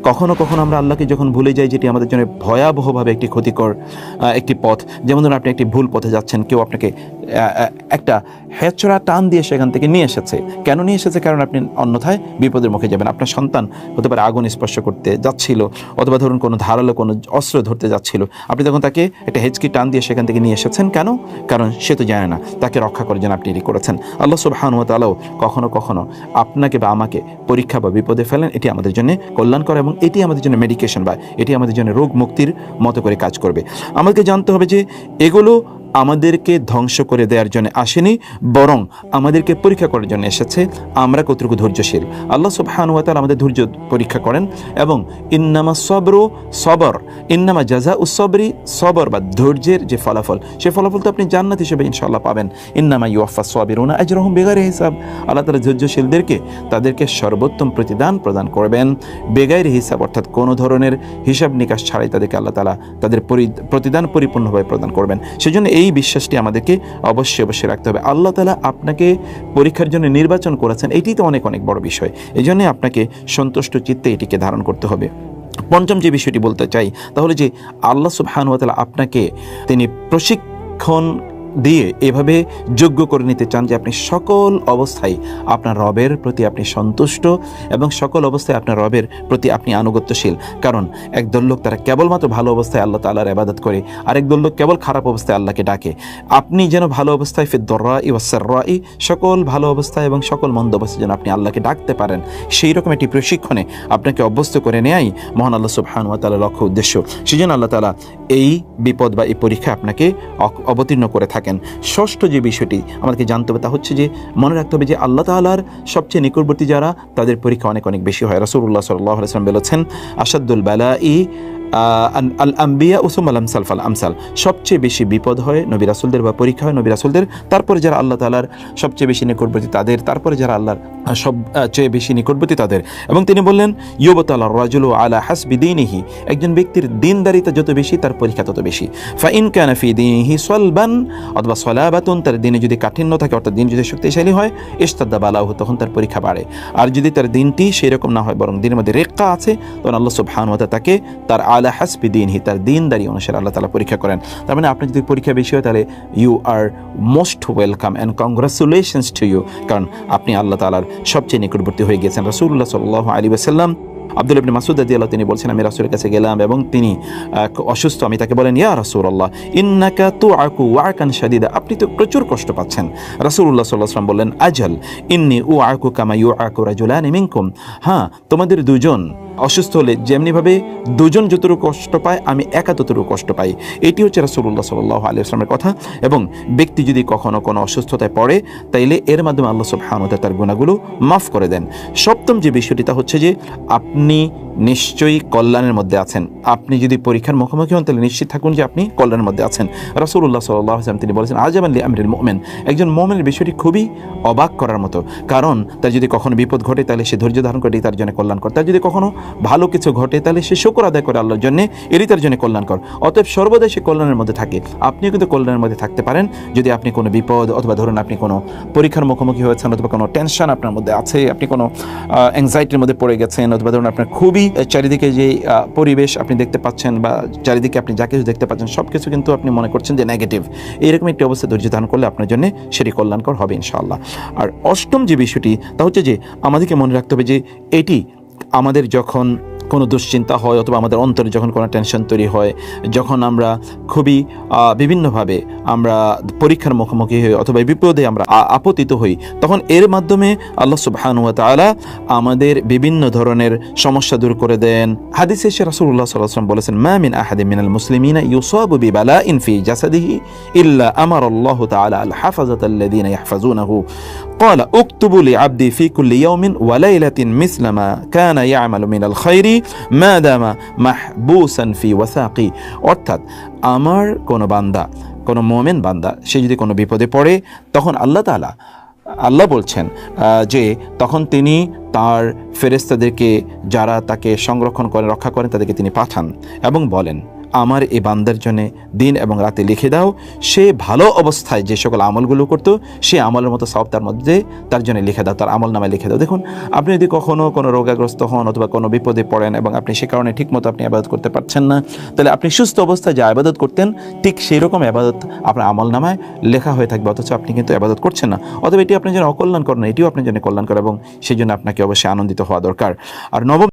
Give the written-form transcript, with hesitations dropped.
কখনো কখনো আমরা আল্লাহকে যখন ভুলে যাই, যেটি আমাদের জন্য ভয়াবহভাবে একটি ক্ষতিকর একটি পথ। যেমন ধরুন আপনি একটি ভুল পথে যাচ্ছেন, কেউ আপনাকে একটা হেঁচড়া টান দিয়ে সেখান থেকে নিয়ে এসেছে। কেন নিয়ে এসেছে? কারণ আপনি অন্যথায় বিপদের মুখে যাবেন। আপনার সন্তান হতে পারে আগুন স্পর্শ করতে যাচ্ছিল, অথবা ধরুন কোনো ধারালো কোনো অস্ত্র ধরতে যাচ্ছিল, আপনি তখন তাকে একটা হেঁচকি টান দিয়ে সেখান থেকে নিয়ে এসেছেন। কেন? কারণ সে তো জানে না, তাকে রক্ষা করার জন্য আপনি এটি করেছেন। আল্লাহ সুবহানাহু ওয়া তাআলাও কখনো কখনো আপনাকে বা আমাকে পরীক্ষা বা বিপদে ফেলেন। এটি আমাদের জন্য কল্যাণকর এবং এটি আমাদের জন্য মেডিকেশন বা এটি আমাদের জন্য রোগ মুক্তির মতো করে কাজ করবে। আমাদেরকে জানতে হবে যে এগুলো আমাদেরকে ধ্বংস করে দেওয়ার জন্য আসেনি, বরং আমাদেরকে পরীক্ষা করার জন্য এসেছে আমরা কতটুকু ধৈর্যশীল। আল্লাহ সুবহানাহু ওয়া তাআলা আমাদের ধৈর্য পরীক্ষা করেন এবং ইন্নামা সবরু সবর, ইন্নামা জাযাউস সবরি সবর, বা ধৈর্যের যে ফলাফল, সেই ফলাফল তো আপনি জান্নাত হিসেবে ইনশাআল্লাহ পাবেন। ইন্নামা ইউওয়াফাস সাবিরুনা আজরাহুম বিগাইরি হিসাব, আল্লাহ তাআলা ধৈর্যশীলদেরকে তাদেরকে সর্বোত্তম প্রতিদান প্রদান করবেন বেগাইরি হিসাব, অর্থাৎ কোনো ধরনের হিসাব নিকাশ ছাড়াই তাদেরকে আল্লাহ তাআলা তাদের প্রতিদান পরিপূর্ণভাবে প্রদান করবেন। সেজন্য এই বিশ্বাসটি আমাদেরকে অবশ্যই রাখতে হবে। আল্লাহ তাআলা আপনাকে পরীক্ষার জন্য নির্বাচন করেছেন, এটি তো অনেক অনেক বড় বিষয়। এই জন্য আপনাকে সন্তুষ্ট চিত্তে এটিকে ধারণ করতে হবে। পঞ্চম যে বিষয়টি বলতে চাই তাহলে যে আল্লাহ সুবহানাহু ওয়া তাআলা আপনাকে তিনি প্রশিক্ষণ দিয়ে এভাবে যোগ্য করে নিতে চান যে আপনি সকল অবস্থায় আপনার রবের প্রতি আপনি সন্তুষ্ট এবং সকল অবস্থায় আপনার রবের প্রতি আপনি আনুগত্যশীল। কারণ একদল লোক তারা কেবলমাত্র ভালো অবস্থায় আল্লাহ তাআলার ইবাদত করে, আরেকদল লোক কেবল খারাপ অবস্থায় আল্লাহকে ডাকে। আপনি যেন ভালো অবস্থায় ফিদ-দররাই ওয়াস-সাররাই, সকল ভালো অবস্থায় এবং সকল মন্দ অবস্থায় যেন আপনি আল্লাহকে ডাকতে পারেন, সেই রকম একটি প্রশিক্ষণে আপনাকে অভ্যস্ত করে নেয়াই মহান আল্লাহ সুবহানাহু ওয়া তাআলার লক্ষ্য উদ্দেশ্য। সেজন্য আল্লাহ তাআলা এই বিপদ বা এই পরীক্ষা আপনাকে অবতীর্ণ করে থাকেন। ষষ্ঠ যে বিষয়টি আমাদেরকে জানতে হবে তা হচ্ছে যে মনে রাখতে হবে যে আল্লাহ তাআলার সবচেয়ে নিকটবর্তী যারা, তাদের পরীক্ষা অনেক অনেক বেশি হয়। রাসূলুল্লাহ সাল্লাল্লাহু আলাইহি ওয়াসাল্লাম বলেছেন, আশাদ্দুল বালাই আল আম্বিয়া উসুমাল আমসাল ফাল আমসাল, সবচেয়ে বেশি বিপদ হয় নবী রাসূলদের বা পরীক্ষা হয় নবী রাসূলদের, তারপরে যারা আল্লাহ তাআলার সবচেয়ে বেশি নিকটবর্তী তাদের, তারপরে যারা আল্লাহর সবচেয়ে বেশি নিকটবর্তী তাদের। এবং তিনি বললেন, ইউবতালার রাজুলু আলা হাসবি দীনিহি, একজন ব্যক্তির দিনদারিতা যত বেশি তার পরীক্ষা তত বেশি। ফাইন কানা ফি দীনিহি সলবান অথবা সলাবাতুন, তার দিনে যদি কাঠিন্য থাকে অর্থাৎ দিন যদি শক্তিশালী হয়, ইশতাদ্দা বালাহু, তখন তার পরীক্ষা বাড়ে। আর যদি তার দিনটি সেই রকম না হয় বরং দিনের মধ্যে রেক্কা আছে, তখন আল্লাহ সুবহানাহু ওয়া তাআলা তাকে তার আলা হাসবি দীনহি, তার দিনদারি অনুসারে আল্লাহ তাআলা পরীক্ষা করেন। তার মানে আপনার যদি পরীক্ষা বেশি হয় তাহলে you are most welcome and congratulations to you, কারণ আপনি আল্লাহ তাআলার সবচেয়ে নিকটবর্তী হয়ে গেছেন। রাসূলুল্লাহ সাল্লাল্লাহু আলাইহি ওয়াসাল্লাম আব্দুল্লাহ ইবনে মাসউদ রাদিয়াল্লাহু তিনি বলছেন, আমি রাসূলের কাছে গেলাম এবং তিনি অসুস্থ। আমি তাকে বলেন, ইয়া রাসূলুল্লাহ ইন্নাকা তুআকু ওয়াকান শাদীদা, আপনি তো প্রচুর কষ্ট পাচ্ছেন। রাসূলুল্লাহ সাল্লাল্লাহু আলাইহি ওয়াসাল্লাম বললেন, আজাল ইন্নী উআকু কামা ইউআকু রাজুলানি মিনকুম, হ্যাঁ তোমাদের দুজন অসুস্থ হলে যেমনিভাবে দুজন যতটুকু কষ্ট পায় আমি একা ততটুকু কষ্ট পাই। এটি হচ্ছে রাসূলুল্লাহ সাল্লাল্লাহু আলাইহি ওয়াসাল্লামের কথা। এবং ব্যক্তি যদি কখনো কোনো অসুস্থতায় পড়ে তাইলে এর মাধ্যমে আল্লাহ সুবহানাহু ওয়া তাআলা তার গুনাহগুলো মাফ করে দেন। সপ্তম যে বিষয়টি তা হচ্ছে যে আপনি নিশ্চয়ই কল্যাণের মধ্যে আছেন। আপনি যদি পরীক্ষার মুখোমুখি হন তাহলে নিশ্চিত থাকুন যে আপনি কল্যাণের মধ্যে আছেন। রাসূলুল্লাহ সাল্লাল্লাহু আলাইহি ওয়াসাল্লাম তিনি বলেছেন, আজাবান লি আমরিল মুমিন, একজন মুমিনের বিষয়টি খুবই অবাক করার মতো। কারণ তার যদি কখনো বিপদ ঘটে তাহলে সে ধৈর্য ধারণ করে, তার জন্য কল্যাণকর। তার যদি কখনো ভালো কিছু ঘটে তাহলে সে শুকর আদায় করে আল্লাহর জন্য, এরই তার জন্য কল্যাণকর। অতএব সর্বদাই সে কল্যাণের মধ্যে থাকে। আপনিও কিন্তু কল্যাণের মধ্যে থাকতে পারেন যদি আপনি কোনো বিপদ অথবা ধরুন আপনি কোনো পরীক্ষার মুখোমুখি হয়েছেন অথবা কোনো টেনশন আপনার মধ্যে আছে, আপনি কোনো অ্যাংজাইটির মধ্যে পড়ে গেছেন, অথবা ধরুন আপনার খুবই চারিদিকে যে পরিবেশ আপনি দেখতে পাচ্ছেন বা চারিদিকে আপনি যা কিছু দেখতে পাচ্ছেন সব কিছু কিন্তু আপনি মনে করছেন যে নেগেটিভ, এইরকম একটি অবস্থা ধৈর্য ধারণ করলে আপনার জন্য সেটি কল্যাণকর হবে ইনশাআল্লাহ। আর অষ্টম যে বিষয়টি তা হচ্ছে যে আমাদেরকে মনে রাখতে হবে যে এটি আমাদের যখন কোনো দুশ্চিন্তা হয় অথবা আমাদের অন্তরে যখন কোনো টেনশন তৈরি হয়, যখন আমরা খুবই বিভিন্নভাবে আমরা পরীক্ষার মুখোমুখি হই অথবা বিপদে আমরা আপতিত হই, তখন এর মাধ্যমে আল্লাহ সুবহানাহু ওয়া তাআলা আমাদের বিভিন্ন ধরনের সমস্যা দূর করে দেন। হাদিসে এসে রাসূলুল্লাহ সাল্লাল্লাহু আলাইহি ওয়াসাল্লাম বলেছেন, মা মিন আহাদিন মিনাল মুসলিমিনা ইউসাবু বিবালাইন ফি জাসাদিহি ইল্লা আমারাল্লাহু তাআলা আল হাফাযাতাল্লাযীনা ইয়াহফাযুনাহু قال اكتبوا لعبدي في كل يوم وليلة مثل ما كان يعمل من الخير ما دام محبوسا في وثاقي, অর্থাৎ আমার কোন বান্দা, কোন মুমিন বান্দা, সে যদি কোনো বিপদে পড়ে তখন আল্লাহ বলছেন যে তখন তিনি তার ফেরেশতাদেরকে যারা তাকে সংরক্ষণ করে রক্ষা করেন তাদেরকে তিনি পাঠান এবং বলেন, আমার এই বান্দার জন্য দিন এবং রাতে লিখে দাও, সে ভালো অবস্থায় যে সকল আমলগুলো করতো সে আমলের মতো সওয়াব তার মধ্যে তার জন্য লিখে দাও, তার আমল নামায় লিখে দাও। দেখুন, আপনি যদি কখনো কোনো রোগাগ্রস্ত হন অথবা কোনো বিপদে পড়েন এবং আপনি সে কারণে ঠিকমতো আপনি ইবাদত করতে পারছেন না, তাহলে আপনি সুস্থ অবস্থায় যে ইবাদত করতেন ঠিক সেই রকম ইবাদত আপনার আমল নামায় লেখা হয়ে থাকবে, অথচ আপনি কিন্তু ইবাদত করছেন না। অথবা এটি আপনার জন্য অকল্যাণকর না, এটিও আপনার জন্য কল্যাণকর এবং সেই জন্য আপনাকে অবশ্যই আনন্দিত হওয়া দরকার। আর নবম